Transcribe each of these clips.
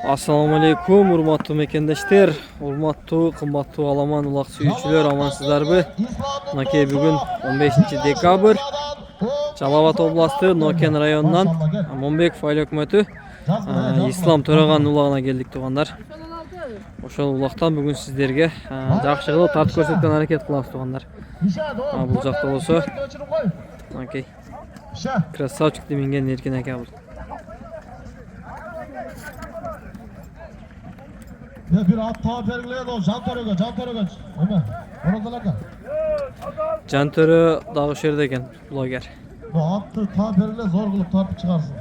Assalamu alaikum, urmatlı mekendeshler, urmatlı, kımmatlı alaman ulaq suyucular, amansızlarby. Nake bugün 15 dekabr Жалават областы Нокен районунан Монбек файл өкмөтү Ислам төраган улагына келдик тугандар. Ошол улактан бүгүн сиздерге жакшы кылып тарт көрсөткөн аракет кылабыз тугандар. Бул жакта болсо Окей. Красавчик деминген Эркен ака бул. Bir at tabi belgiledi o Can Törögön. Ömer, orada laka. Can Törö dağ şerde eken, bloger. Bu attı tabi belgile zor kılıp tartıp çıkarsın.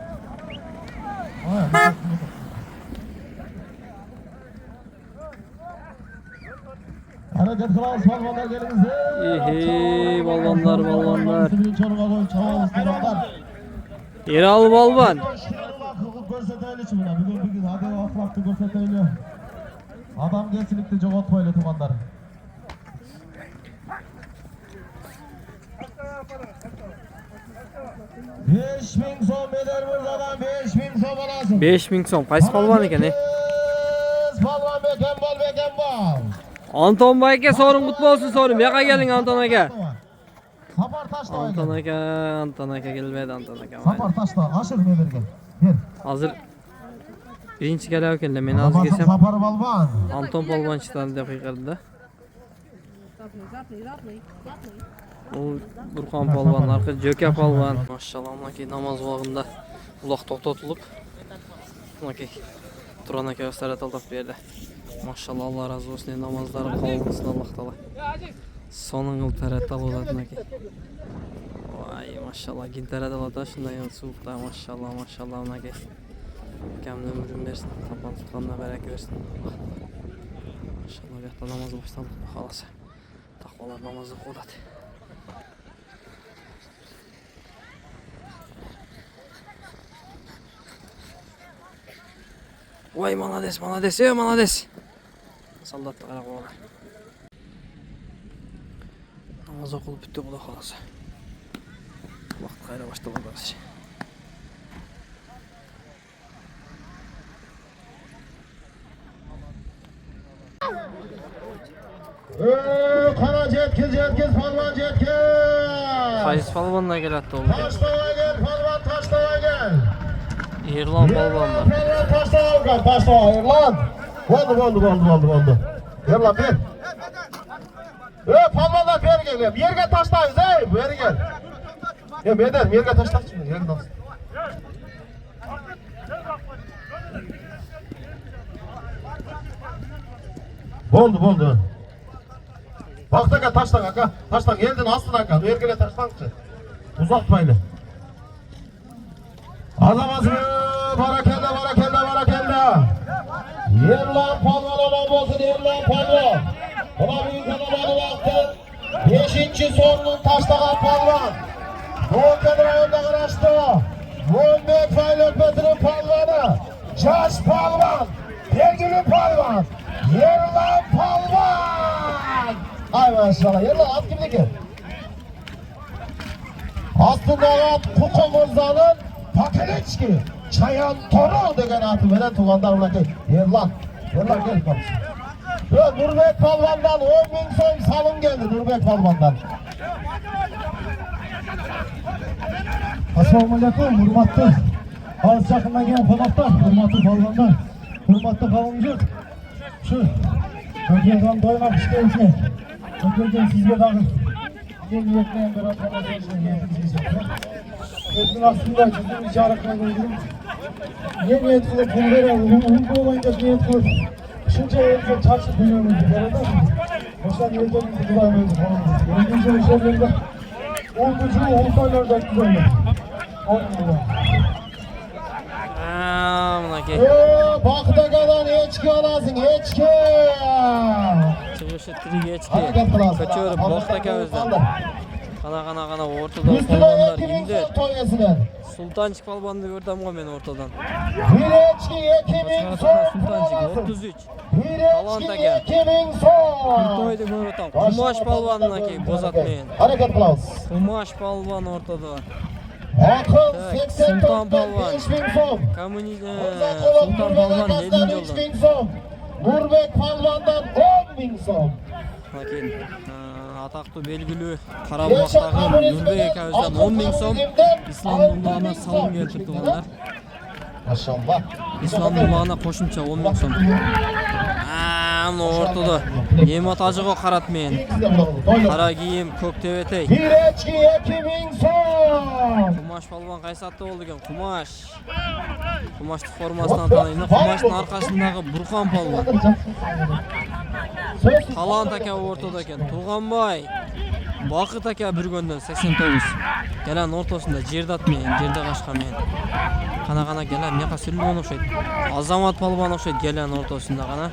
Hareket kılavuz balvanlar gelinizde. İyi, balvanlar. Birinci oruğa koyun çavağımız taraftar. Yeral balvan. Görseteyli çimine. Bir hadi aflaktı görseteyli. Adam kesinlikle çok otmayla tumanlar. $5.000 so'm bedel buradan $5.000 so'm alasın. 5.000 so'm. Qaysi palvan eken Palvan Bekembal. Anton Bayke sorun kutlu olsun sorun. Yaka gelin Anton aka. Sapar taşla. Anton aka gelmedi Anton aka. Sapar taşla aşır belirgen. Gel. Hazır birinci geliyor ekenle men az kesem. Sapar balvan. Anton palvan çıtanı da kıyqırdı. Burkan palvan, arka Jöke palvan. Maşallah ki namaz vaxtında ulaq toxtatılıb. Okey. Turan aka göstərət aldaq berdi. Maşallah Allah razı olsun. Namazları qabul qılsın Allah taala. Sonun qıl tərət alodadın aka. Vay maşallah gin tərət alada şunday suuqda maşallah aka. Kəmli ömrün versin. Tapan tutqanına bərəkət versin. Maşallah bu yaxda namazı başlandı xalası. Taqvalar namazı qoladı. Vay malades. Saldatlı qara qoğalar. Namaz oqulup bitti bu da xalası. Vaqt qayra başladı qarşı. Kana jetkiz palvan jetkiz. Qaysi palvanla kelatdi ol. Taşlava gel palvan taşlava gel. Erlan palvan var. Taşlava Erlan. Oldu. Erlan bir. Palvanlar beri gel. Yerge taşlayız beri gel. Meder yerge taşlayız şimdi. Yerge taşlayız. Oldu. Bak da taşlan aka. Taşlan geldin astın aka. Ergele taşlançı. Uzatmayla. Azamazı barakenda. Yerlan palvan olan olsun yerlan palvan. Buna büyük kanaları baktı. 5. sorunun taşlagan palvan. Нокен rayonda kıraştı. Monbek fayl öpmetinin palvanı. Jaş palvan. Belgili palvan. Yerlan palvan. Ay maşallah. Yerlan at kimdeki? Aslında at Kuko Mırza'nın Pakeleçki. Çayan Toru degen atı veren tuğanlar ulan Yerlan gel kapısın. Nurbek Palvan'dan 10.000 so'm salım geldi Nurbek Palvan'dan. Assalamu alaikum, hurmatlı az yakından gelen konaklar, hurmatlı palvanlar, hurmatlı kavamcık. Şu Ökeyden doymak isteyenler, Ökeyden sizge dağı yeni yetmeyen bir atlamak Ökün aslında ciddi bir çağrıkla gördüm. Yeni etkili kulları alıyorum, uyku olayınca niyet kılıp Şunca evde çarşı dönüyoruz bir arada. Baştan evdenimizi bulamıyoruz falan. Öldüğünce işlerinde olducuğu oltaylardan güzel. Bakta kalan eçki alasın, eçki. Çıkışı tiri geçti. Kaçıyorum Boktaka özden. Kana ortada palvanlar indi. Sultancık palvanını gördüm o ben ortadan. Bir eçki 2.000 so'm Sultancık 33. Bir eçki 2.000 so'm. Kurtoydu Müratan. Kumaş palvanına ki bozatmayın. Hareket kılavuz. Kumaş palvan ortada. Akıl Sultan 84'ten Palvan. 5.000 so'm. Sultan Palvan 7. oldu. Nurbek Palvan'dan 10.000 so'm. Lakin атақты белгілі Қарабұлақтағы Нұрбек әкемізден 10.000 сом, İslam Nurluğuna салым келтірді туғандар. Maşallah. İslam Nurluğuna қосымша 10.000 сом. Ортада Немат ажығы қарат мен. Қара киім, көк тебетей. Bir içki 2.000 so'm. Құмаш палуан қайсатты болды екен, Құмаш. Құмаштың формасынан танıyды. Құмаштың арқасындағы Бұрқан палуан. Талант әке ортада екен. Туғанбай. Бақыт әке бүргөнден 89. Келен ортасында жердат мен, жерде қашқа мен. Қана келен, меқа сүрлуан оқшайды. Азамат палуан оқшайды келен ортасында қана.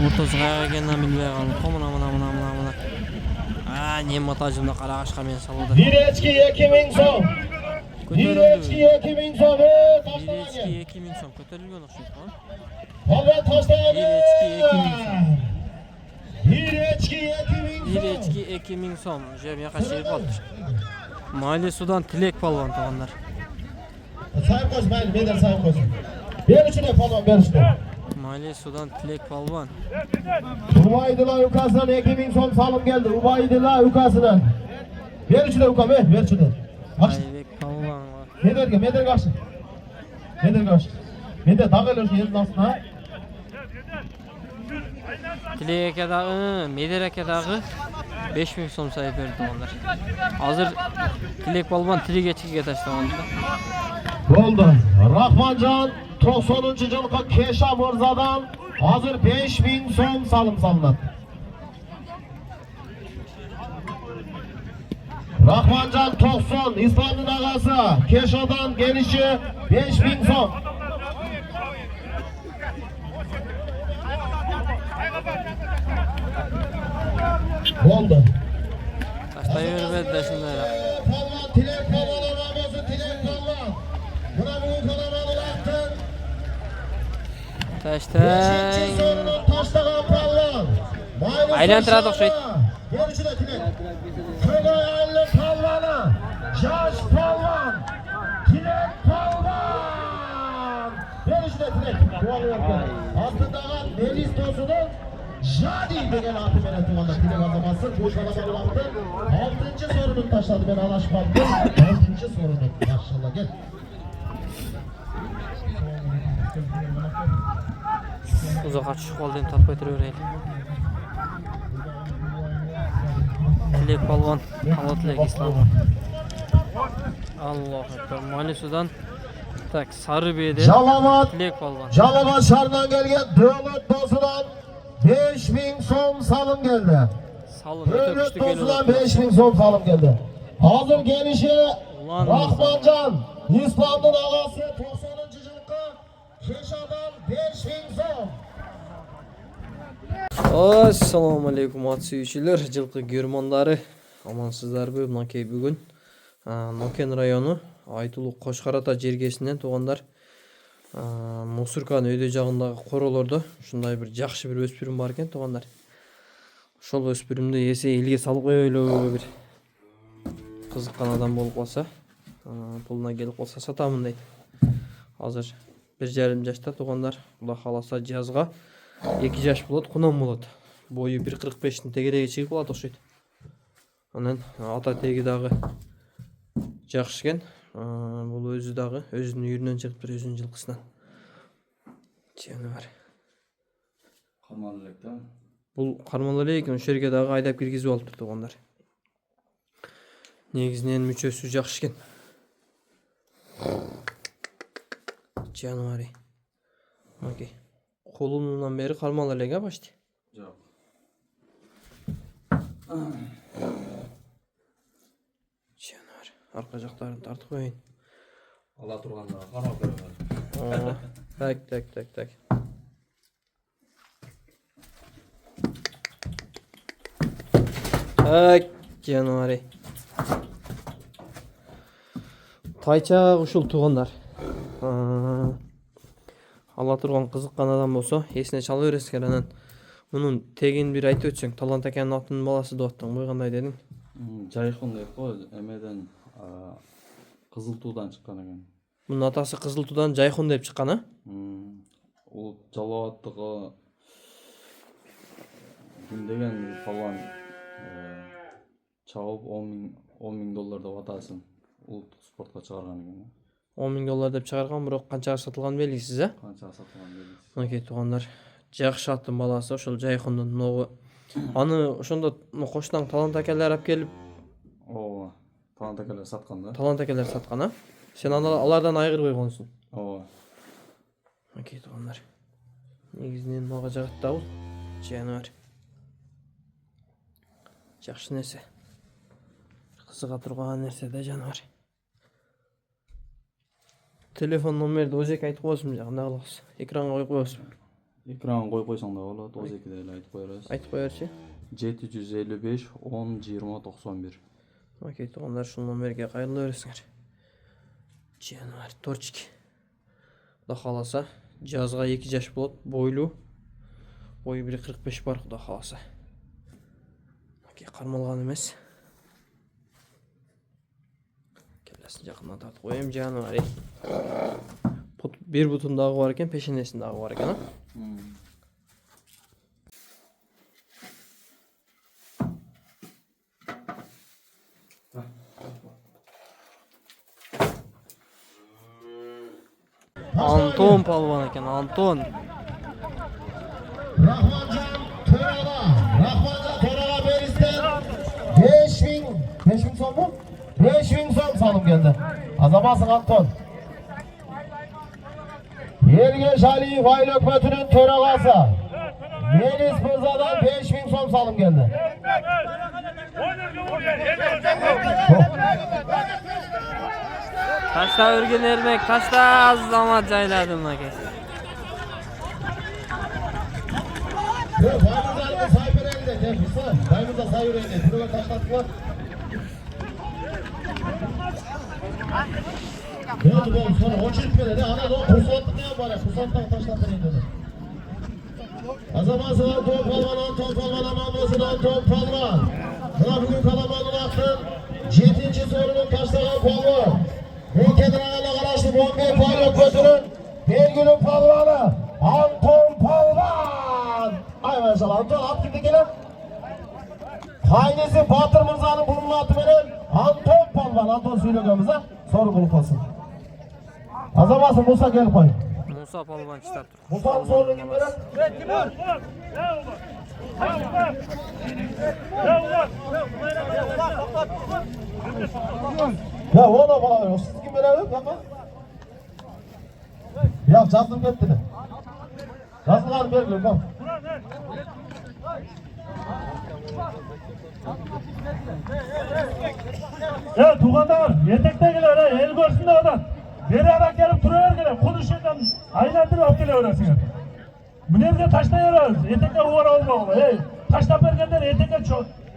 Ортасы қайға екенін білмей қалды. Мына. Немат ажымда қара қашқа мен салуды. Bir içki 2.000 so'm. Bir içki 2.000 so'm. Bir içki 2.000 so'm көтерілген оқшайды. Palvan taşlayan. Bir içki 2.000 сом. Жем яқа шейіп қалды. Майлы судан Тілек палуан туғандар. Sayın koş, beden sayın koş. Bir üçüne palvan, bir üçüne. Mali sudan Тілек палуан. Ubaydullah Yukası'ndan 2.000 so'm salım geldi. Ubaydullah Yukası'ndan. Bir üçüne Yuka, bir üçüne. Ayбек палуан var. Meder kaçtı. Meder dağılır şu yerin aslında. Тілек әкедағы, Медер әкедағы 5.000 сом сайып берді туғандар. Азыр Тілек палуан Тілек ечкіге таштағанды. Oldu. Rahmancan 90. жылғы Keşa Mırzadan hazır 5.000 so'm salım salınat. Rahmancan 90 İslam'ın ağası Keşa'dan gelişi 5.000 so'm. Oldu. Taştay vermedi de şunlara. Palvan, Tilek Palvan aramızı Tilek Palvan. Buna bu kalabalığı attın. Taştay. 5. sorunun taşlagan Palvan. Aylantıradı okşaydı. Görüşü de Tilek. Köyaylı Palvan'a. Yaş Palvan. Tilek Palvan. Görüşü de Tilek. Altındagan Melis Tosun'un Jadi degan atı beni tuğanda Tilek azaması. Bu kalabalığı attı. 6. sorunun taşladı ben alaşmadım. 6. sorunun. Maşallah gel. Uzağa düşüp oldu hem tarpa etire vereyim. Тілек палуан, Allah Тілек İslam. Allah Ekber. Mali sudan tak sarı beyde Тілек палуан. Jalavat şarından gelgen Dövlet Dosu'dan 5.000 so'm salım geldi. Salım öte Dövlet güçlü geliyor. Dosu'dan 5.000 so'm salım geldi. Hazır gelişi Ulan Rahmancan İslam'ın ağası 90. жылғы Keşa'dan 5.000 so'm. Assalamu alaikum ат сүйүүчүлөр, жылкы көрмөндөрү. Амансыздарбы? Мынакей бүгүн Нокен району Айтулук Кошкарата жергесинен туугандар Мусурканын өйдө жагындагы королордо ушундай бир жакшы бир өспүрүм бар экен туугандар. Ошол өспүрүмдү эсе элге салып коелу бир кызыккан адам болуп калса, пулуна келип калса сатамын дейт. Азыр 1,5 жашта туугандар. Кудай кааласа жазга 2 жаш болот, кунам болот. Бою 1,45-тин тегереги чыгып калат окшойт. Анан ата теги дагы жакшы экен. Бул өзү дагы өзүнүн үйүрүнөн чыгып тур, өзүнүн жылкысынан. Чени бар. Кармал элек да. Бул кармал элек, ошол жерге дагы айдап киргизип алыптыр туугандар. Негизинен мүчөсү жакшы экен. Жануари. Окей. Колунdan beri karmal elege baştı. Yok. Canavar. Arka jaklarını tartıp koyun. Ala turganda karab berber. Tak. Ay, canavari. Tayça ушул тугандар. Ала турган кызыккан адам болсо, эсине чала бересиңер. Анан мунун тегин бир айтып өтсөң, Талант акенин атынын баласы деп аттың. Бой кандай дедиң? Жайкын деп кой, эмеден Кызыл Туудан чыккан экен. Мунун атасы Кызыл Туудан Жайкын деп чыккан, а? Ул Жалалаттыгы Degen falan çağıp 10 bin dolar da atasın. Ultuk sportqa çıkargan eкен. 10 bin dolar dep çıkargan, biroq qanchaga satılgan belgisiz, ha? Qancha satылган белгисиз. Мынакей тугандар, жакшы аттын баласы, ошол Жайкондун ногу. Аны ошондо коштан талант акелер алып келип, Ооба. Талант акелер саткан да. талант акелер саткан, а? Сен алардан айгырбай койгонсуң. Ооба. Мынакей тугандар. Негизинен мага жагат да бул жаныбар. Жакшы нерсе. Кызыга турган нерсе да жаныбар. Телефон номерди өзеки айтып коесуң, кандай кылабыз? Экранга коюп коебузбу? Экранга коюп койсоң да болот. 12 эле айтып кое беребиз. Айтып кое берчи. 755 10 20 91. Окей, тугандар, ушул номерге кайрыла бересиңер. Жаныбар, торчик. Кудай кааласа, жазга 2 жаш болот, бойлуу. Бою 1.45 бар, кудай кааласа. Окей, кармалган эмес. Келесин жакына тартып коем, жаныбар. Bir butun dağı var ekan, peşinesin dağı var ekan, ha? Anton palvan ekan, Anton. Rahmancan Töre'la Beris'ten 5.000 son mu? 5.000 son salım geldi. Azamasın Anton. Ergeç Aliyev Aile Hükümeti'nin töregası. Melis Mırza'dan 5.000 son salım geldi. Taşta örgün ermek, taşta az zaman cayladım la kes. Baymızlar'da sayfır elde. Tepkisi. Baymızda sayfır elde. Şuraya taşlattılar. Ne oldu oğlum sonra o çirtmedi de ana da o kursattık ne yapar ya kursattan taşlattın indi. Azamasın Anton Palvan amanmasın Anton Palvan. Buna bugün kalabalığın attın. 7. sorunun taşlayan Palvan. Ülkeden ağına karıştı Bombay Palyok Kötü'nün bir günün Palvanı Anton Palvan. Ay maşallah Anton at kimde gelin? Kaynesi Batır Mırza'nın burnunun atı veren Anton Palvan. Anton söylüyoruz soru bulup olsun. Azamasın Musa gel koy. Musa palvan çıtap dur. Musa'nın sorunu kim veren? Ya o da bana veriyor. Siz kim veren? Yapma. Ya yazdım gitti de. Yazdılar vermiyor bak. Ya tuğanlar yetektekiler ha el görsün de adam. Beri ara gelip duruyor gele konuşuyordan aylardır alıp geliyorlar. Bu nerede taşlayıyoruz? Yetekte uvara olma. Hey, taşla bergenler yetekte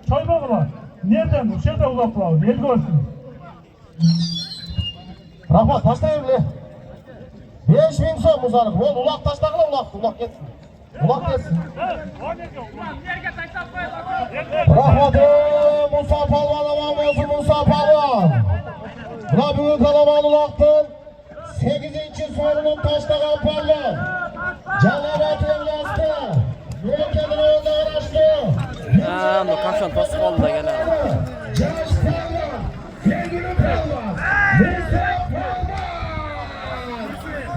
çoyma ola. Nereden? Bu şeyde ulapla. El görsün. Rahmat taşlayın bile. 5.000 son Musa'nın. Ol ulak taşlarına ulak gitsin. Ulak gitsin. Rahmatı Musa Palvan aman olsun Musa Palvan. Buna bugün kalabalığın ulaktın. 8. sorunun taşlayan Palvan. Canavatın yastı. Ülkenin önünde uğraştı. Bu kaşan tosu kaldı da gel abi. Caş Palvan. Sevgili Palvan. Musa Palvan.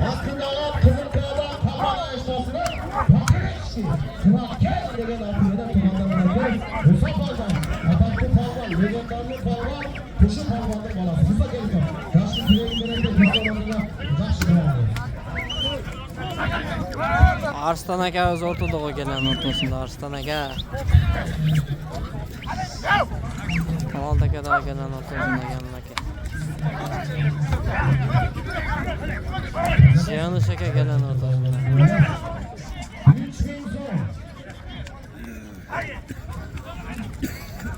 Aslında at Kızılkaya'dan Palvan'a eşlasını Pakereşi. Sınakel degen atıyla tumanlarına Musa Palvan. Atatürk Palvan. Legendarlı Palvan. Kuşu Palvan'ın balası. Musa geliyor. Yaşlı direğin dönemde Musa Arslan aka o'zi o'rtada kelgan o'rtasida Arslan aka. Talant aka da kelgan o'rtasida kelgan aka. Ziyanış aka kelgan o'rtasida. 3.000 son.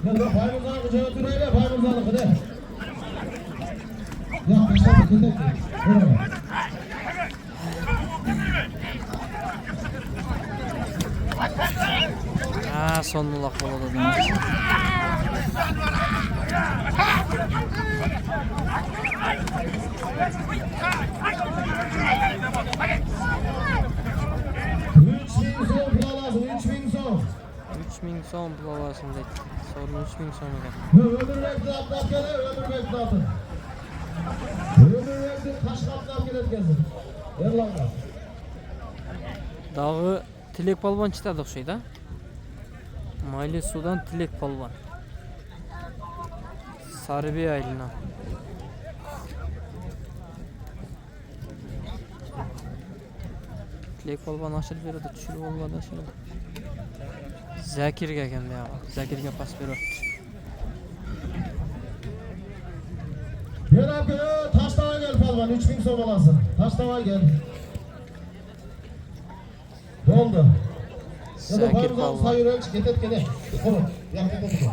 Ya Faymuzan'ı kucağa oturayla Faymuzan'ı kıdı. Ya kışta kıdı. Sonulaq болады da. 3000 so'm pul olasın deydi. Sorun 3000 so'm ekan. Ömürbek zatlar gele, ömürbek zatın. Ömürbek'in Taşkent'ten geletkesin. Erlan'da. Dağı Tilek palvan çıtadı o'xshaydi. Mayli sudan Tilek palvan. Sarıbey aylına. Tilek palvan aşırı beradi, tushirib olmadi aşırı. Zakirga ekan bu yog'i. Zakirga pas beryapti. Gel abi, Taştava gel palvan, 3000 so'm olasın. Taştava gel. Oldu. Zakir palvan. Sayır ölç, getet gene. Kuru, yak getet.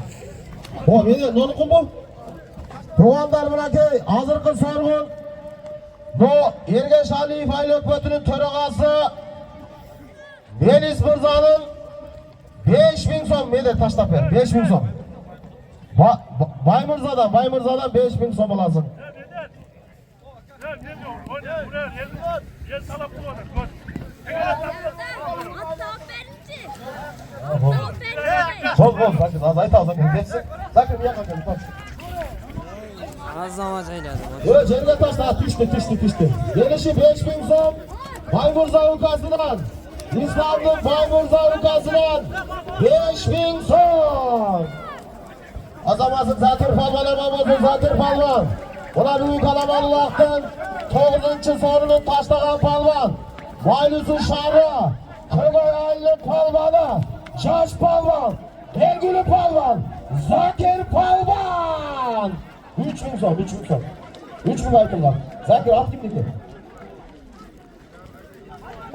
O, meni, nonu kumbu? Tuğandar Mırakey, hazırkı sorgun. Bu, Ergeç Aliyev Aile Hükümeti'nin töragası Deniz Mırza'nın 5000 so'm, meni taşlap ver, 5000 so'm. Baymırza'dan 5000 so'm olasın. Çok bol, sakın, az ayta sakın, geçsin. Sakın yakın, koş. Az zaman ayladı. Yo, yerine taşla, düştü. Gelişi 5000 so'm, Baymırza ülkesinden, İslam'ın Baymırza ülkesinden 5000 so'm. Azamasın Zatır Palvan Emamozun Zatır Palvan. Ona büyük alamalılaktan 9. sorunun taşlagan palvan. Maylusu Şarı, Kırgay Aile Palvanı, Caş Palvan, Ergülü Palvan, Zakir Palvan. 3000 so'm. 3000 aytılgan. Zakir at kimniki?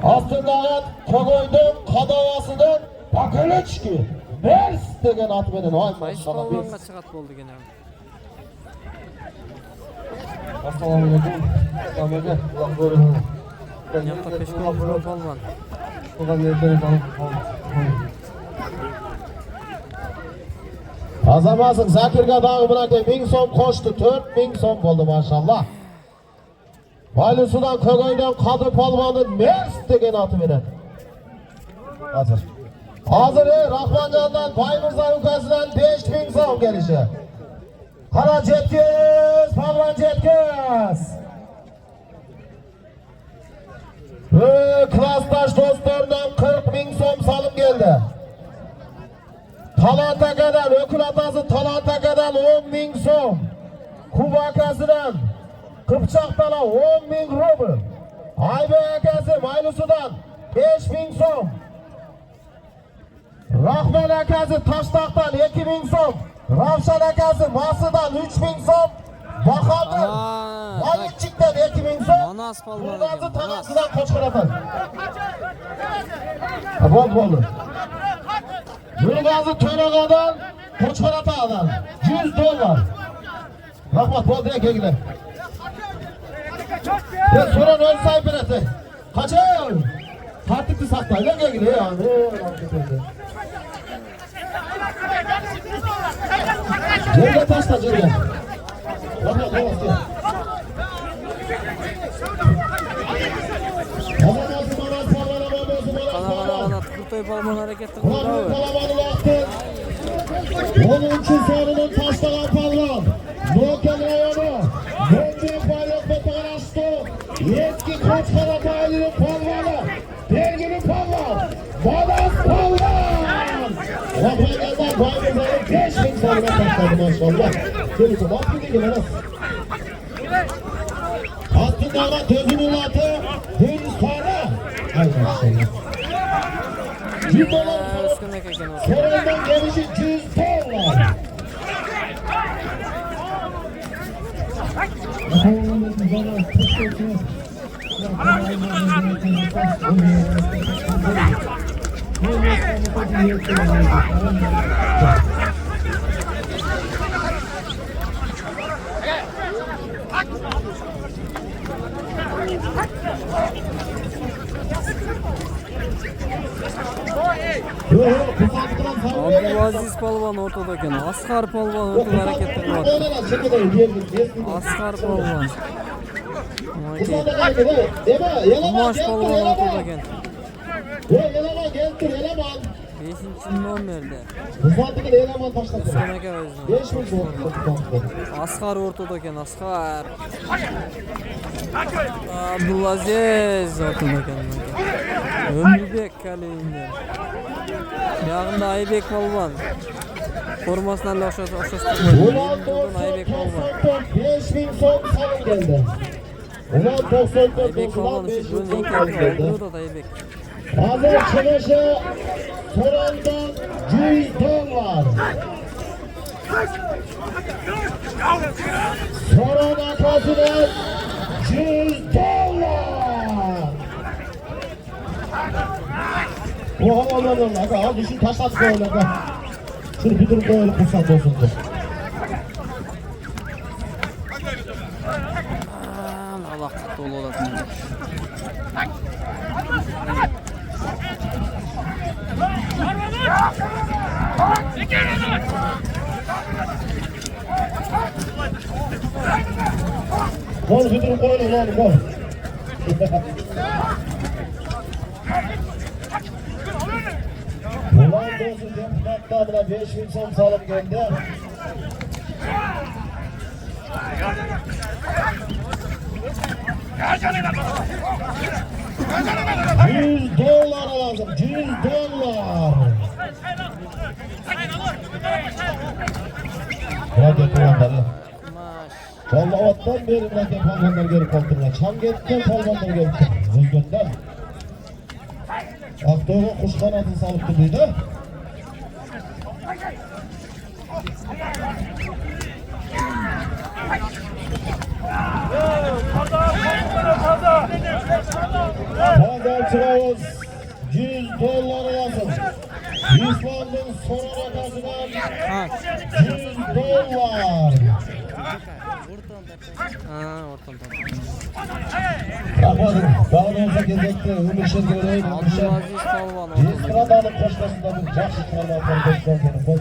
Astındagan Kogoydun Kadavasıdan Bakılıçki. Bers degen at menen. Ay Qaysi maşallah. palvonga chiqat bo'ldi gene. Assalomu alaykum. Samaga, Alloh ko'rsin. Yoqqa peshqo'rg'on palvon. Qolgan yerdan Azamasın Zakirga dağı bırakayım 1000 so'm koştu 4000 so'm oldu maşallah. Baylisudan Kogoy'dan Kadı Palvan'ın Mers degen atı veren. Hazır. Hazır Rahmancan'dan Baymırza ülkesinden 5000 so'm gelişi. Kara Cetkiz, Palvan Cetkiz. Klastaş dostlarından 40.000 so'm salım geldi. Talantaka'dan, Ökül atası Talantaka'dan 10.000 so'm. Kuba akasından Kıpçak'tan 10.000 rubl. Aybek akası Maylusu'dan 5.000 so'm. Rahman akası Taştak'tan 2.000 so'm. Ravşan akası Ması'dan 3.000 so'm. Bakan'dan Malikçik'ten 2.000 so'm. Manas palvon Burgazı ekan, Manas. Tanası'dan Koçkaratan. Bol. Burgazı Töraga'dan Koçkarata'dan 100 dolar. Rahmat bol direkt ilgilen. Ben soran ön sahibi eti. Kaçın. Tartıklı saktayla ilgili yani. Cerge taşla cerge. Rahmat bol. Kana Kurtoy palvon hareketli qildi. 10. sorunun taşlagan palvan. Nokel rayonu. Böndük bayrak ve Tağraştı. Yetki Koçkara Baylı'nın palvanı. Belgili palvan. Manas palvan. Rafael'den Baymırzaca'nın 5000 soruna taşladı maşallah. Gelin bak bir de Manas. Aslında gözünün atı Hindistan'a. Hay maşallah. 100 dolar Üstündeki ekan o. Sorundan gelişi 100 dolar. Abdulaziz palvon o'rtada ekan. Asqar palvon o'rtada harakat qilyapti. Asqar palvon. Kumash palvon o'rtada ekan. 5-ci nom verdi. Rıfat'ın eleman taşladı. Üstüne aka özünü. 5.000 so'm. Asqar o'rtada ekan, Asqar. Abdulaziz o'rtada ekan. Ömürbek Kalimdir. Yağında Aybek polvon. Formasından da o'xshash turmaydi. Aybek polvon. 5.000 so'm salım geldi. Ulan 94 Aybek polvon do'stlar shu 5.000 so'm ikki salım geldi. o'rtada Aybek. Hazır çıkışı Soran'dan $100. Soran akasına $100. Bu havalardan aga al düşün taş at böyle aga. Şunu bir durum böyle fırsat olsun. Allah qattiq bo'ladi. Gol bir durum koyalım lan gol. Ulan dostum deputatlar buna 5.000 so'm salım geldi. $100 lazım, $100. Radyo kullanları. Vallavattan beri radyo kullanları geri kontrolüne. Çamget'ten kullanları geri kontrolüne. Rüzgâr'dan. Akdoğu kuş kanatını salıp duruydu. Pazar çıravuz $100 lazım. İslam'ın son arkasından $100. Ortadan. Bakmadım. Daha olsa gezekti. Ümüşür göreyim. Ümüşür. Abdulaziz polvon Biz o'rtada. sıradanın koşmasında bu жақсы sıradan koşmasında.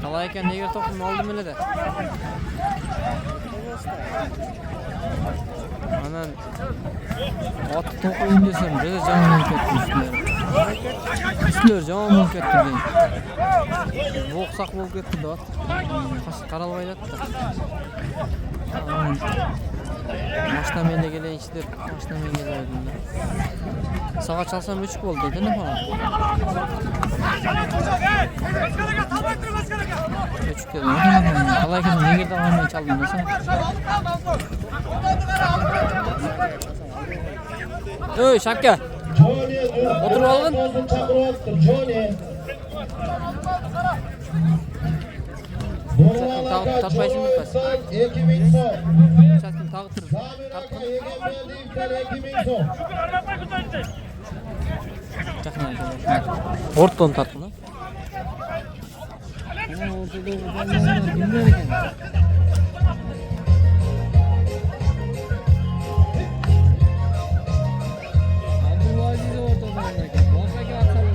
Qalay ekan, nega to'pni oldim elada? Ana ot to'qiyim desam, juda jonim ketdi üstüne. Üstüne jonim ketdi. Bo'qsaq bo'lib ketdi ot. Qaralmayapti. Mashina menga kelayinchi deb, mashina menga keldim. Saat çalsam 3 bo'ldi dedi ne falan. 3 dedi. Qalay ekan, nega davomini chaldim desam. Ey Shapka. O'tirib olgin. Tartmaysan bitmas. 2000 so'm. Chaskin tag'i tur. Samiraka Egenberdievdan 2000 so'm. O'rtadan tartma. Ana o'rtada odamlar kimlar ekan? Abdulaziz o'rtadan ekan. Boqaga ataladi.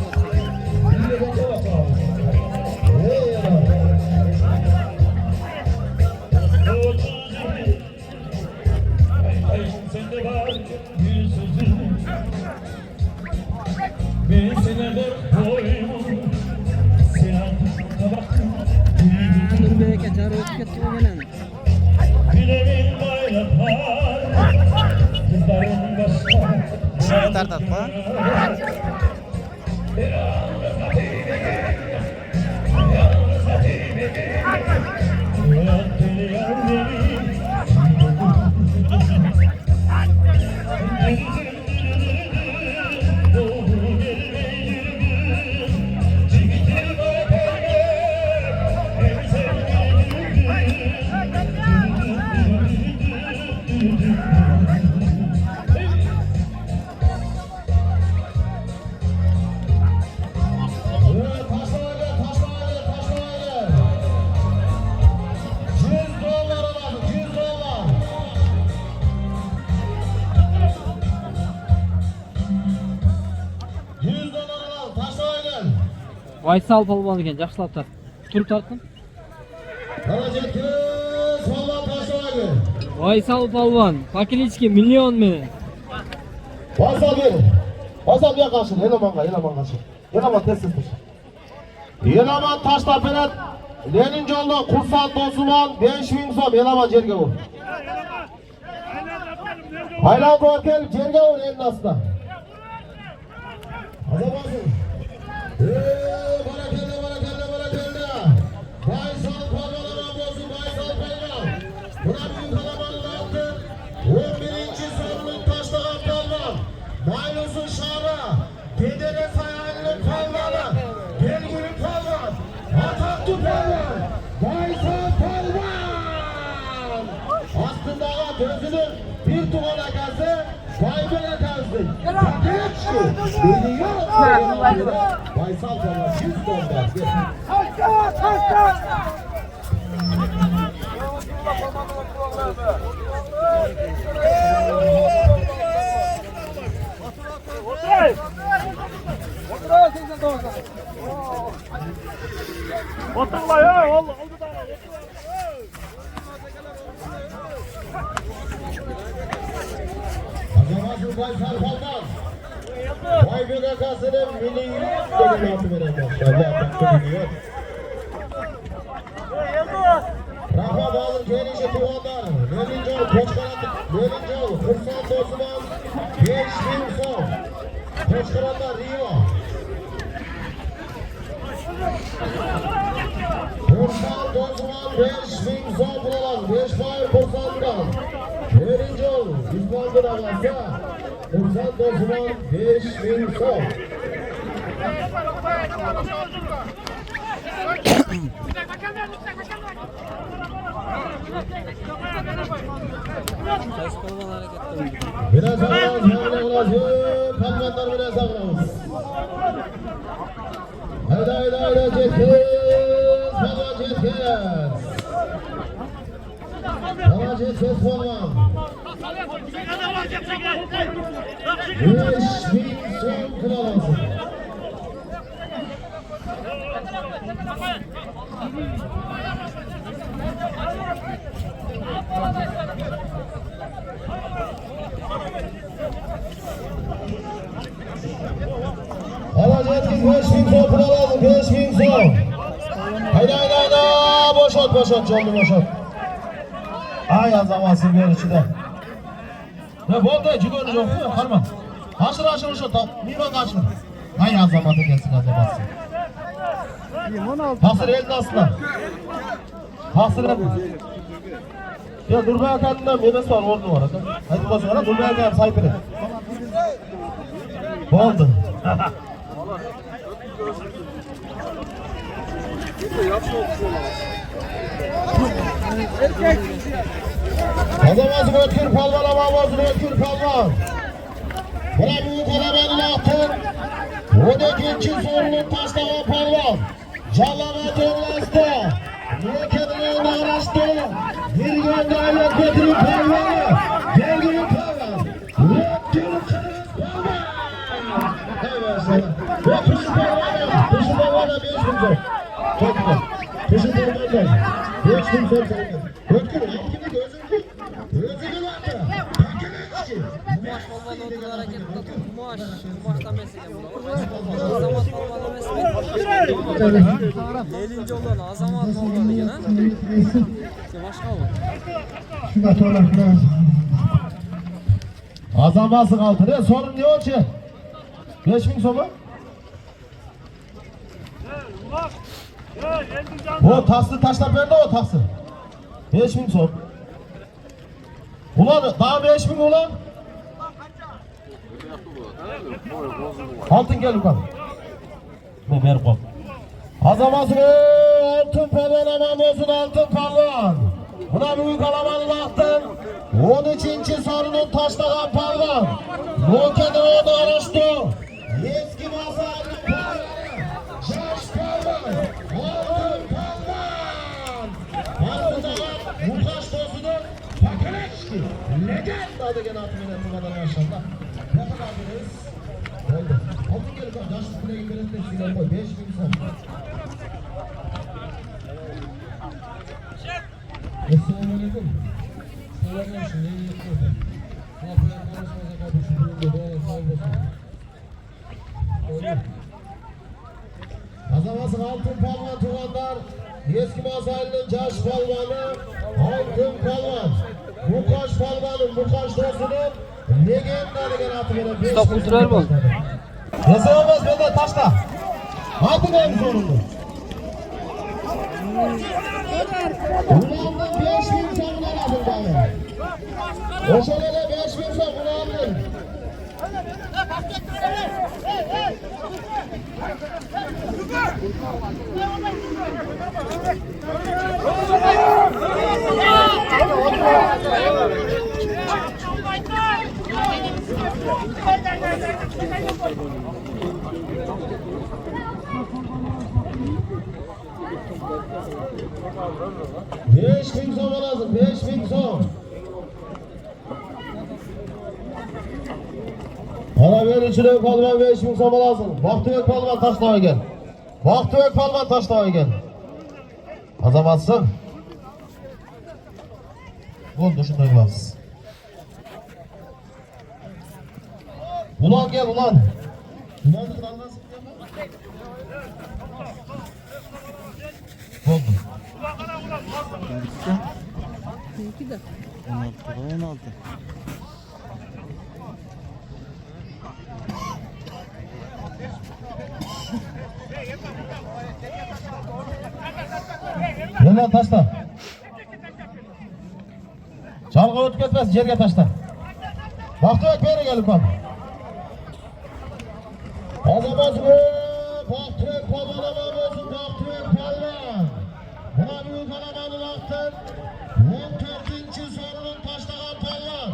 Nurbek aka jar o'tib ketdi o'g'lan. Tartatma. Vaysal polvon ekan, yaxshilab tart. Turib tartdim. Qarajatga Solvon Toshboyev. Vaysal Palvan, Pakiliçki milyon mu? Vaysal gel. Vaysal bir karşı. Yelaman karşı. Yelaman tez. Yelaman taşla peret. Lenin yolda Kursan Dosuman 5000 som. Yelaman cerge vur. Haylan Korkel cerge vur elin aslında. Azamazsın. Barakelle. Vaysal Palvan'a bozu Vaysal Palvan. Buna büyük kalabalık attı. 11. sorunun taşlayan Palvan. Maylos'un şahı. Dedene sayarlı Palvan'ı. Gelgülü Palvan. Ataklı Palvan. Vaysal Palvan. Aslında gözünün bir tuvana gazı. Vaybele gazı. Pakiliçki. Biliyor. Vaysal Palvan 100 bomba. Oturma ya oldu da. Azamazsın Vaysal Palvan. Vay bir kakasının milli dominatı veren maşallah. Baktı biliyor. Rafa bağlı gelişi Tuğan'dan. Lenincal Koçkaran'dan. Lenincal Kursan Dosuman 5000 son. Koçkaran'dan Rio. Kursan Dosuman 5000 son bulan. 5 fayır Kursan'dan. Lenincal İzban'dan alasa. Kursan Dosuman 5000 son. Biraz ağız, kalmanlar biraz ağız. Hayda cetkez, baba cetkez. Baba cetkez falan. 5000 son kılamasın. Alacağız 5000 son kılamasın. 5000 son. Hayda. Boşalt canlı boşalt. Ay azamasın bir içinde. Ne bolda cigonu yok mu? Karman. Haşır Mima kaçır. Ay azamatı gelsin azamasın. Hasır elini asla. Hasır elini. Ya Durbaya kendimden memesi var ordu var. Hadi basana Durbaya kendimden sahip edin. Oldu. Adamazın Ötkür Palvan amamazın Ötkür Palvan. Buna büyük alamanın attın. 12. sorunun taşlayan Palvan. Callama dönlezdi. Niye kendini araçtı? Bir yönde ayak getirip Palvan'ı. Gelgili Palvan. Ötkür Palvan. Evet sana. Ve Pışı Palvan'a. Pışı Palvan'a 5 gün zor. Çok güzel. Pışı Palvan'a. 5 gün zor sana. Ötkür altını gözünü. Gözünü attı. Pakiliçki. Kumaş Palvan otur hareketinde tut. Kumaştan mesele bu. Azamat Palvan'a mesele. Elince olan Azamat Palvan'a gene. Başka mı? Şuna tornak lazım. Azamazsın altını. Sorun ne o ki? 5000 somu? O taslı taşla verdi o taslı. 5000 som. Ulan daha 5000 ulan. Altın gel yukarı. Ne ver kol. Azamazsın altın palvan aman olsun altın palvan. Buna büyük alamanın attın. 13. sorunun taşlayan palvan. Volkan'ı onu araçtı. Eski mazarlı palvan. Şaş palvan. Altın palvan. Aslında Mukaş Dosu'nun Pakiliçki. Legend adı gene atımın etmeden aşağıda. Ne kadar biliriz? Oldu. Altın gelip bak. Yaşlı kuleyi yönetmek silah koy. 5000 son. Esselamu Aleyküm. Kazanmasın altın palvan tuğanlar. Eski Mazaylı'nın caş palvanı altın palvan. Mukaş palvanın, Mukaş dosunun legendalı atı veren. Stop ultral bol. Neyse olmaz bende taşla. Altın en sonunda. Ulan'ın 5.000 sonuna aldım bana. O şöyle 5.000 son bunu aldım. Beş bin son lazım, 5.000 son. Bana ver içine kalman 5.000 son lazım. Vakti yok kalman taşlava gel. Vakti yok kalman taşlava gel. Kazamazsın. Oldu şunu yapamazsın. Ulan gel ulan. Ulan krallasın oldu. Benimki de. 16. Gel lan taşla. Çalgı ötketmez, yerge taşla. Vakti yok beni gelin bak. Azamaz mı? Vakti yok palvan olsun, vakti yok palvan. Buna büyük alamanı vaktin. 14. sorunun taşlagan palvan.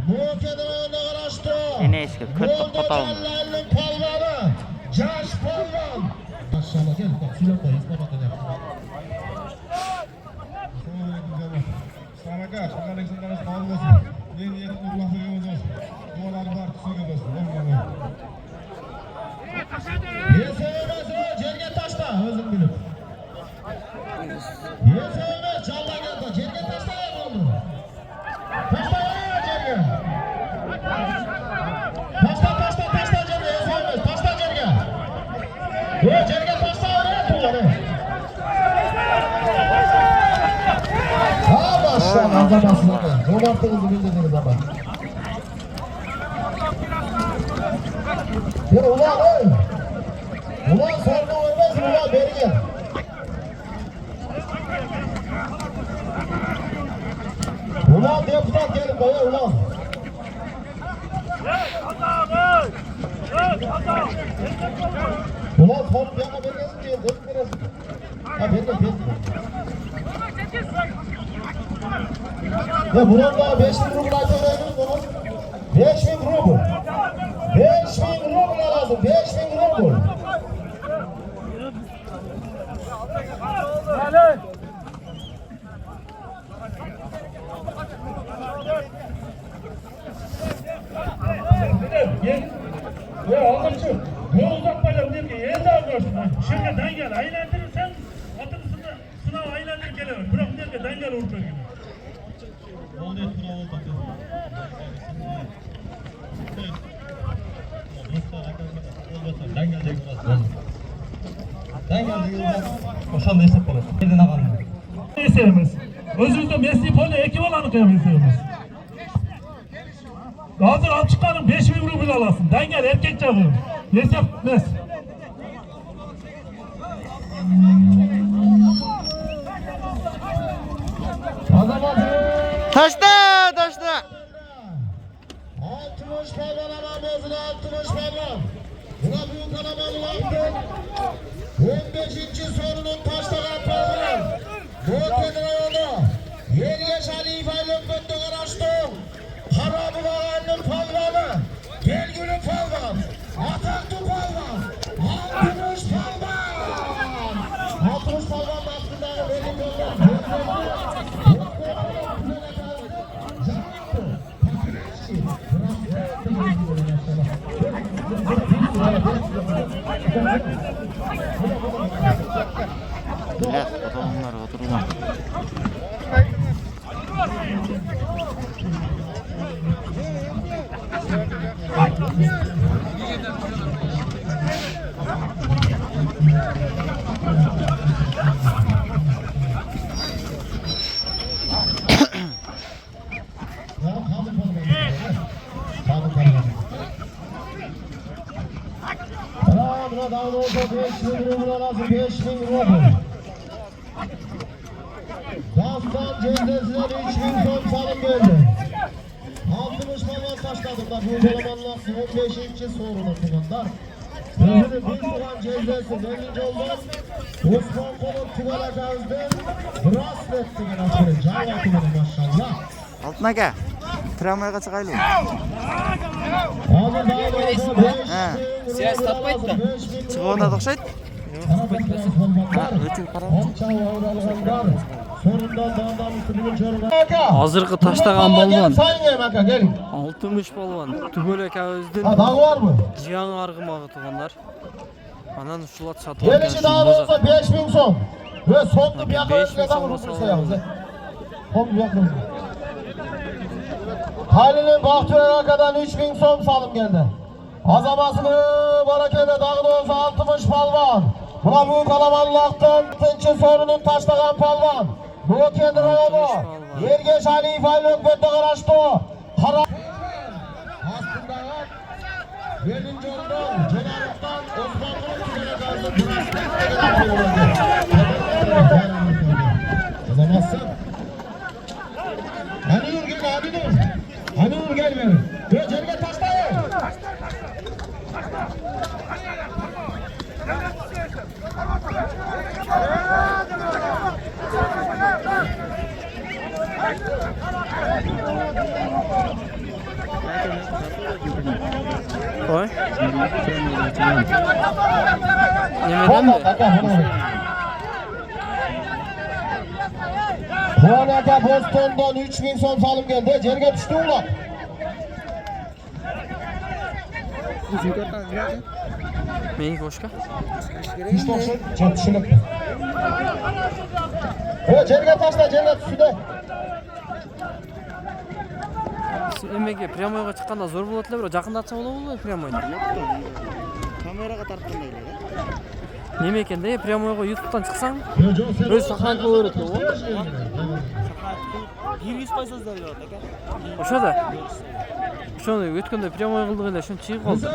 Bu kedine önüne karıştı. Yine eski 40 total mı? Boldu palvanı. Caş palvan. Maşallah gel bak, süre koy, izle bakacak. Sana kaç, Alexander Sağlıklasın. Ne niyetin Allah'a yolunuz olsun. Duaları var, tüsü gelmesin. Yesevmez o, cerge taşla, özüm bilip. Yesevmez, çalla geldi, cerge taşla ya oldu. Taşla ya cerge. Taşla cerge, yesevmez, taşla cerge. Yo cerge taşla oraya tuğları. Ha maşallah, anlamazsın abi. Romanttığınızı bildiğiniz ama. Ya ulan ey! Ulan sonra olmaz ulan beri gel. Ulan deputat gelin baya ulan. Ulan sonra bir yana beri gelsin diye hep veresin. Ha beri gel. Ya bunun daha 5.000 rubl ayırıyoruz bunun. 5.000 rubl. 5.000 rubl lazım. 5.000 rubl. Ya anlatçım, bu uzatmayalım diye ki yeter görsün. Şimdi dengel eğlendirirsen atın sınav eğlendir gelemez. Bırak diye ki dengel vurur gibi. Oldu et bravo bakın. Dengel de yılmaz. Dengel de yılmaz. Koşan da hesap olur. Birden alalım. Ne sevmez? Özümüzde Messi Poli ekip olanı kıyamı sevmez. Hazır al çıkarım 5.000 ruble alasın. Dengel erkek çağırın. Hesap mes. Taşla, taşla. 60 palvan alan bozulu 60 palvan. Buna büyük alaman vaktin. 15. sorunun taşlagan palvan. Doğru yolu. Yeni yaşalı ifayla gönderen açtım. Harabı bağırının palvanı. Gelgülü palvan. Ataklı palvan. 60 palvan. 60 palvan baktığında benim yolum. Biraz adamlar oturma. Buna daha olsa 5.000 euro lazım, 5.000 euro. Dastan cezesinden 3.000 son salım geldi. 60 balon taşladık da bu zamanlar 15. sorunu tumanlar. Sözünü bir turan cezesi 50. olmaz. Osman Koluk tuvara gazdı. Braslet деген açılır. Cayva tumanı maşallah. Алтын ака, трамвайға шығайлы. Hazır daha olsa 5.000 Siyasi tapmaydı da. Шығып онады ұқсайды. Азыркы таштаган балбан Gel. Алтымыш балбан Түгөл экебиздин Ha dağı var mı? жыяң аргымагы туугандар. Анан ушулат сатып Gelişi daha olsa 5.000 son. Ve sonlu bir yakın 5.000 önceden son vurursa olsa yalnız. Son bir yakın. Halil'in Bahtiyar arkadan 3.000 son salım geldi. Azamasını barakede dağda olsa 60 palvan. Buna bu kalabalıktan ikinci sorunun taşlagan palvan. Bu kendi rayonu. Yergeç Ali İfaylı Ökbet'te karaştı. Kara... Aslında 7. ondan Cenarık'tan Osman Kılıç'ın kaldı. Azamazsın. Hani Nur gel, hani Nur. Hani Nur gel benim. Ve Cerge taşlayın. Koy. Yemeden mi? Kuanaka Boston'dan 3.000 son salım geldi. Cerge düştü ulan. Meyik boşka. Hiç doksun. Çok düşünüp. Evet Cerge taşla, Cerge düştü. Эмеге прямойго чыкканда зор болот эле, бирок жакындатса болобу прямойду? Камераға тарткандай эле. Неме экен да, прямойго ютубтан чыксаң, өз сахнаңды боло берет го. 100% сөздөр болот ака. Ошо да. Ошону өткөндө прямой кылдык эле, ошону чыгып калды да.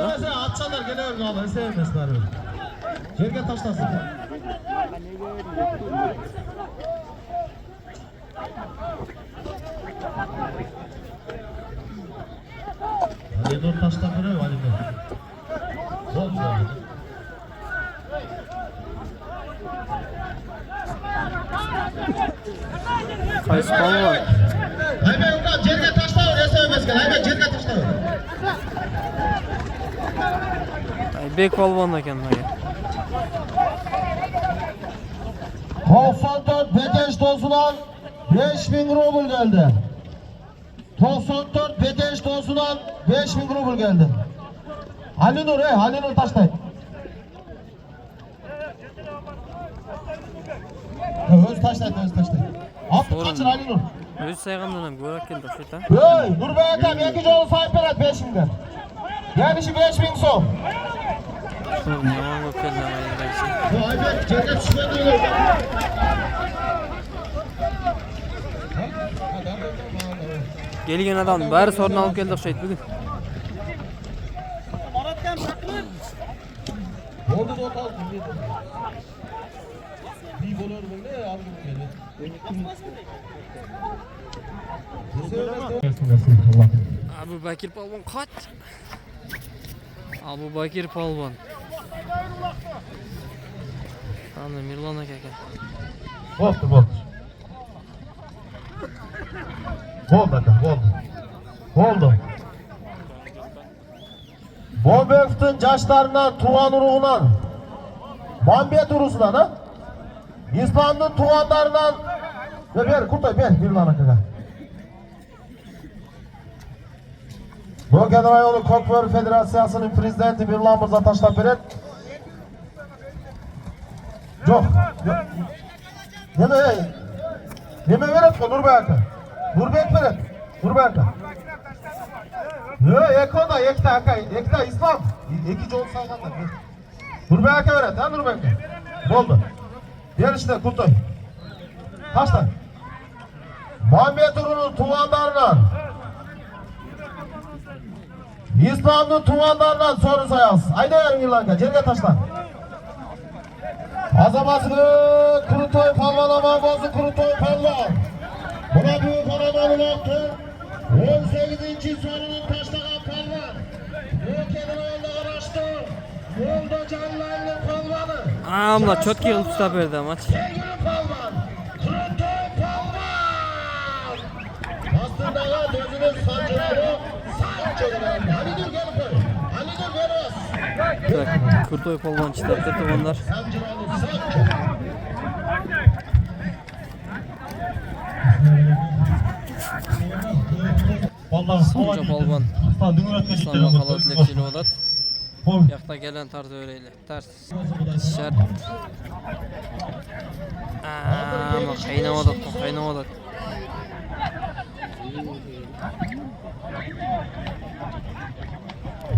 Atçalar geliyor galiba, sevmezler öyle. Cerge taşlasın. Ali Nur taşla duruyor Ali Nur. Zor zor. Kayısı balvan. Haybe ulan Cerge taşla oraya sevmezken. Haybe Cerge taşla. Bek balvan eкен мына. 94 Beteş Tosun'dan 5.000 rubl geldi. 94 Beteş Tosun'dan 5.000 rubl geldi. Ali Nur, Ali Nur taşlayın. Öz taşlayın, öz taşlayın. Attı kaçır Ali Nur. Өз сайгандан ham көбүрөөк келди окшойт да. Hey, Nurbek Akam 2 жолу sayıp beredi 5.000'den. Gelişi 5.000 son. Нема көп келди ага. Bu Aybek Cerge düşmedi öyle. Келген адамдын баары сорун алып келди окшойт бүгүн. Oldu da otal. Bir bolor böyle aldım beni. Абу Бакир палван кач. Абу Бакир палван. Аны Мирлан ака экен. Oldu, oldu. Oldu aka, oldu. Oldu. Bobev'tin yaşlarından, tuğan uruğundan, Mambiyet urusundan ha? İslam'ın tuğanlarından ve ver, kurtay ver, Mirlan Akı'na. Bölgen Rayolu Kokbör Federasyası'nın prezidenti Mirlan Mırza taşlap veren. Yok. Neme veret mi Nurbek Akı? Nurbek veret. Nurbek Akı. Eko'da, ekta İslam. İki jol sayğanda. Nurbek aka veradi, ha Nurbek aka. Bo'ldi. Berishdi Kurtoy. Taşla. Muhammed Uru'nun tuğanlarından. İslam'ın tuğanlarından soru sayasız. Haydi yarın yıllarca, cerge taşla. Azamasını Kurtoy Palvan aman bozu Kurtoy Palvan. Buna büyük arabanın hakkı. 18. sorunun taşlanan Palvan. Ülkenin yolda araçtı. Yolda canlarının Palvanı. Amla çötki kılıp tuta berdi amaç. Sevgili Palvan. Kurtoy Palvan. Aslında gözünün sancıları sancıları. Ali dur gel koy. Ali dur gel os. Tak, Kurtoy polvon çıtattırdı onlar. Sancıları sancı. Sonca polvon. İslam'a kalat lepçili odat. Yakta gelen tarzı öyleydi. Ters. Şart. Ama kaynamadık.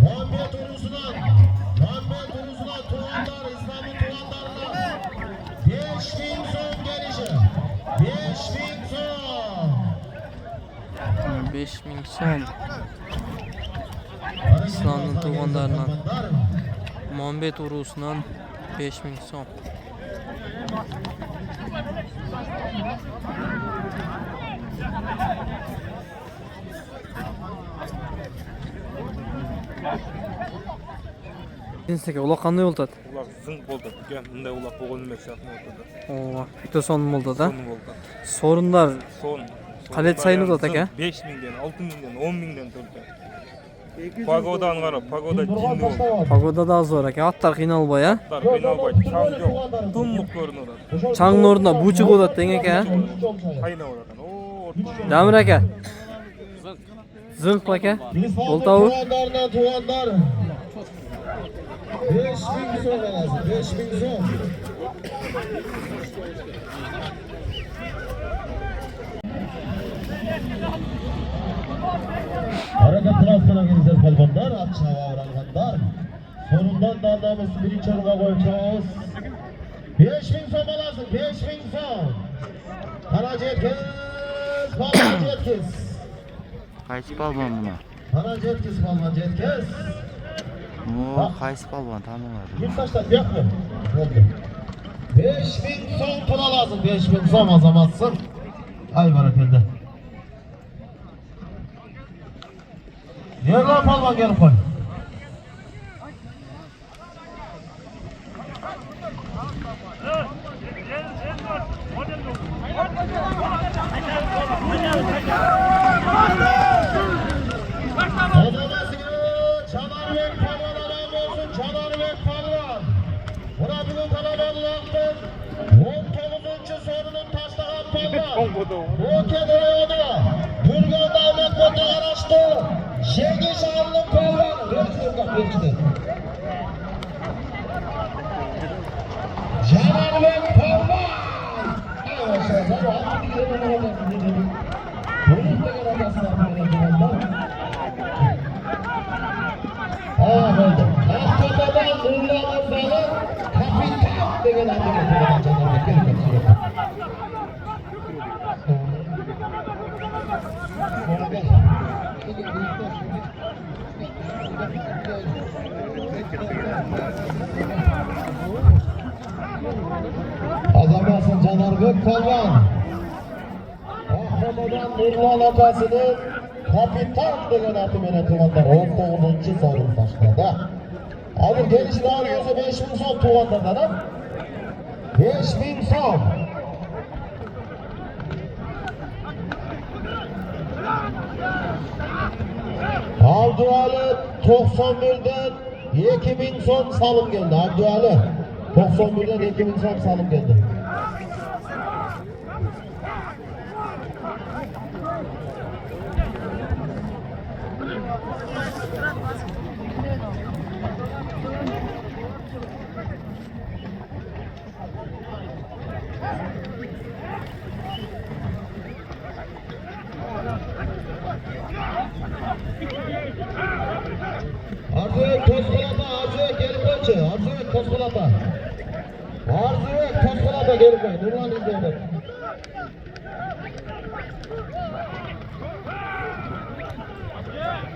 Muhammed Urusu'dan tuğanlar, İslam'ın tuğanlarına 5000 son gelişi. 5000 son. 5000 son. İslam'ın tuğanlarına. Muhammed Urusu'dan 5000 son. Senseke uloq qanday bo'ldi? Ular zing bo'ldi. Bunday ular bo'lmaydi shaqni o'tadi. Oo, bitta son bo'ldi da. Son bo'ldi. Sorunlar Son. qalet sayılır aka? 5000 dan, 6000 dan, 10 dan to'ldi. Pagodan qarab, pagoda jinni bo'ldi. Pagoda da az var aka. Atlar qiynalbay ha. Atlar qiynalbay, chang yo'q. Tunliq ko'rinadi. Changning o'rnida buchiq o'tadi deng aka. Qaynaveradi. Oo, Damir aka. Zınq aka. Boltavu. Tuğanlar. 5000 son lazım. 5000 son. Hareket tarafına gelince kalbanlar, atçava oranganlar. Sonundan da anlamız birinci arıga koyacağız. 5000 son lazım. 5000 son. Karaca etkiz. Palmancı etkiz. Qaysi palvon buni? Karaca etkiz. Palmancı etkiz. Bu qaysi palvon tanimadi. Bir taşlar yak mı? Oldu. 5000 son pula lazım. 5000 son azamatsın. Ay barakende. Yer lan palvan gelip koy. Çanarbek Palvan adam olsun, Çanarbek Palvan. Buna bugün kalabalıktır. 19. sorunun taşlanan Palvan. Bu kedere yolu. Gürgen Davlet Kodu araçtı. Şengiş Ağırlık Palvan. Verçti. Çanarbek Palvan. Evet, Akçabadan Nurlan Özdağ'ın kapitan degen adı getirilen Çanarbek Palvan. Azamasın Çanarbek Palvan. Akçabadan Nurlan Atası'nın kapitan degen adı tuğanlar 19. sorun taşladı. Alır gelişini alıyorsa 5000 son tuğanlardan ha? 5000 son. Abdüali 91'den 2000 son salım geldi. Abdüali 91'den 2000 son salım geldi. Tozkulata. Arzubek Tozkulata gelmey. Nurlan izleyler.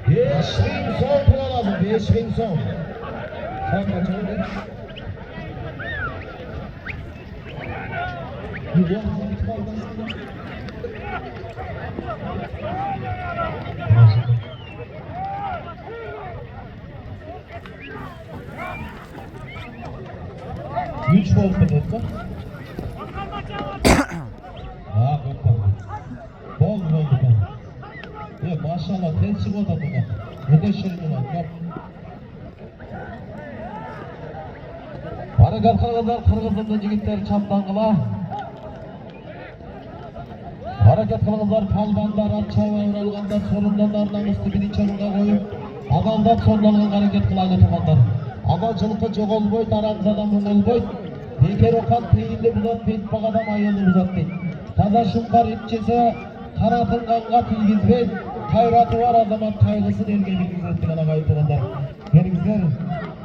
5.000 so'm pul oladi, 5.000 so'm. So'm qancha bo'ldi? Üç volt mu dedi? Ha, kopar. Bol oldu bak. Maşallah tez çıkmadı buna. Ne de şirin var. Bak. Harakat kırgızlar, Kırgız'ın jigitleri çaptan kıla. Harakat kırgızlar, palbanlar, atçava uğralganlar, solundan arnamızdı birinci orunga koyup, adamdan sonlangan hareket kılayla tuğanlar. Adalcılıkı çok olboy, taramzadan mı olboy. Bekar okan teyinli buzat, peyitpak adam ayıldı buzat deydi. Taza şunkar etçese, kanatın kanka tilgizbey, hayratı var azaman kaygısı elge bilgizlettik ana kayıtığınlar. Gelingizler,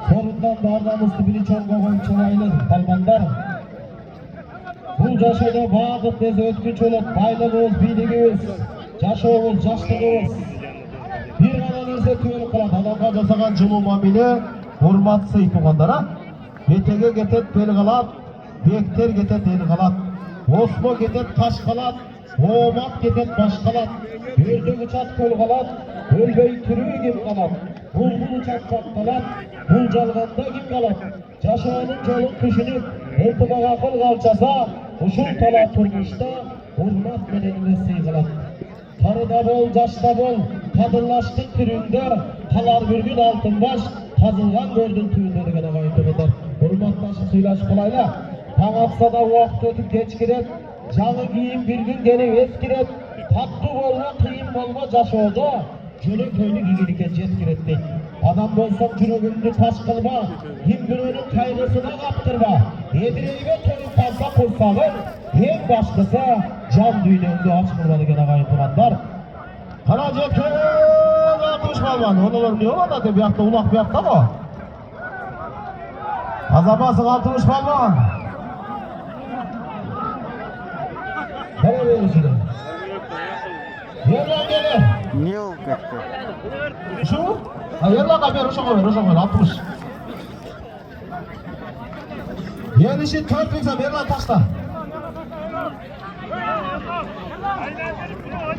sorundan darlamızdı birinci orunga koyup çoğaylı, palbanlar. Bu jaşoda bağdık biz ötkünç olup, baylığımız, biylігimiz, jaşoğumuz, jaşlığımız. Bir gana nerse tüyelip kalat, adamga jasagan жылуу мамиле, урмат сый туғандара. Betege getet bel kalat, bekter getet el kalat. Osmo getet kaş kalat, oğmat getet baş kalat. Ördük uçat köl kalat, ölbey türü kim kalat. Bulbul uçat çat kalat, bul jalganda kim kalat. Jaşoğunun jolun düşünüp, eltibaga akıl kalçasa, uşul talat turmuşta, urmat medenine sey kalat. Tarıda bol, jaşta bol, kadınlaştın türünde, kalar bir gün altın baş, kazılgan gördün tüyünde degen agaytımıdır. Hurmatdaşı suylaş kılayla, taң atsa da vaqt ötüp geç giret, жаңы kiyim bir gün gene es giret, tatlı olma, kıyım olma jaşoğda, jölek köylük igilikке jet giret deydi. Adam bolsam жүрөгүңдү taş kılma, kim birinin kaygısına kaptırma, edireybe toyup kalsa kursağın, en başkısı can düğünüңdü aç kılma degen agaytımlar. Kara jetken atmış balvan, onular ne olanda de biyakta ulak biyakta mı? Azabasın altmış balvan. Kara verirsin. Yerden gelir. Ne oldu gitti? Şu? Ha yerden kamer, uşağı ver, 60. Yenişi 4 bilsem yerden taşta.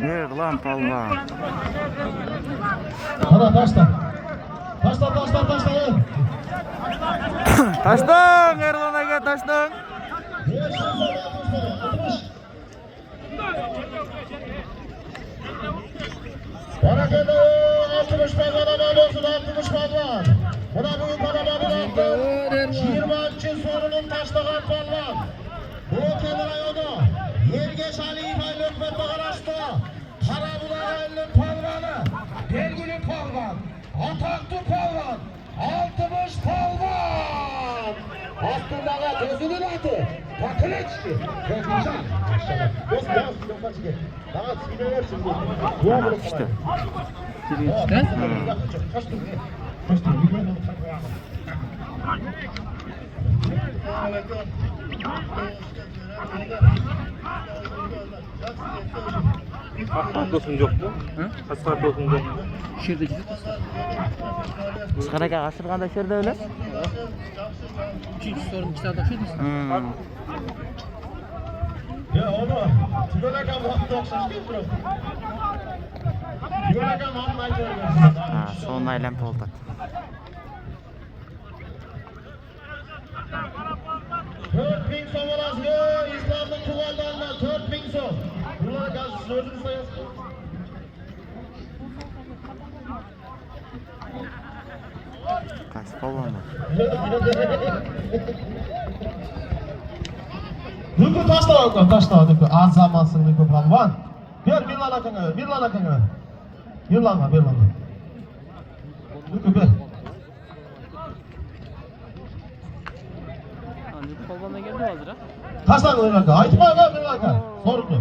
Ver lan palvan. Kara taşta. Taşta yer. Taşdın Erlan aka, taşdın. Barakada 60 balvan alıyorsun, 60 balvan. Buna bugün balvanın altı 20. sorunun taşlagan balvan. Bu Otel rayonu Yergeç Aliyev Aylökmet Bağaraş'ta Karabulak Aylökmet palvanı, belgili palvan, ataklı palvan, 60 palvan. Aslındağa gözünün adı Pakileçki. Kökücan. Dost yaz, Kökücan. Daha sinelersin bu. Dua bulup İşte. Birinçten. Kaçtın ne? Kaçtın, mikrofonu takma. Kartosun yok mu? Kaç kartosun yok mu? Şurada gidiyor. Çıkan aka aşırganda şerde öyle. Üçüncü sorun iki tane şurada. Ya onu, Tügölakam vakti okşaş değil mi? Tügölakam hamlayı görüyorsun. Ha, son aylan poltat. Dört bin som olasın, İslam'ın tuvallarına 4000 som. Bunlar gaz sözünü sayasın. Kaç palvan var? Nükü taşla, nükü. Az zamansın nükü palvan. Bir lan akını ver, bir lan akını ver. Bir lan. Nükü ver. Anlık balvana geldi hazır ha. Taşlan bir lan. Aytma ver bir lan. Sorumlu.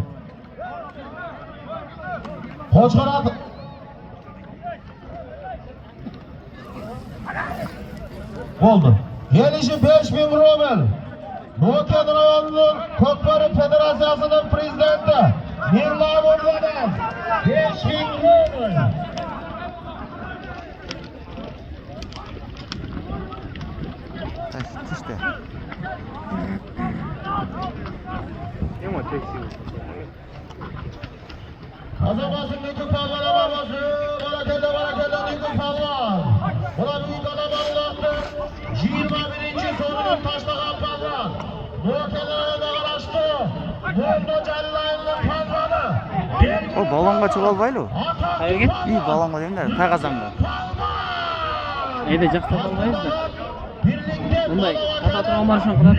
Koçkar adı. Oldu. Gelişi 5000 rubl. Noken Rayonlu'nun Kokbari Federasyası'nın prezidenti Mirla Murladan 5000 rubl. İşte. Kazanmasın Nükü Palvan'a babası. Barakede Nükü Palvan. Buna büyük adam anlattı. 21. sorunun taşlagan Palvan. Noken Rayon'a araştı. Mondo Cellay'ın Palvan'ı. O balonga çıkıp albaylı o. Hayırga? İyi balonga değil mi? Ta kazandı. Eyde жақсы қалмайыз да. Bunday Atatürk marşını kırar.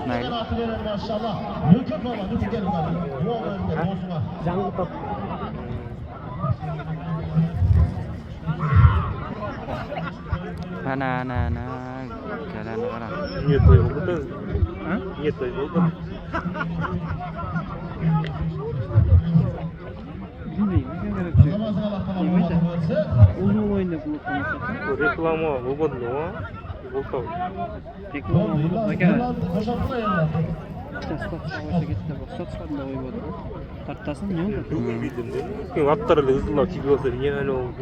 Mayli. Maşallah. Nükü Palvan. Nükü gel. Yok öyle olsun. Жаңғы топ. Ana. Geleni kara. Не той болды. Не той болды. Bilmeyim. Ne gerek yok. Yemedi. Uzun oyunda kullanmışlar. Реклама выгодно, болды. Reklama bunu da gel. Жастар сауаша кетті бақ. Соқсадында ой болды. Тарттасын не oldu? Бүгін видим. Аттар эле ызылап тигип алса эмне анау.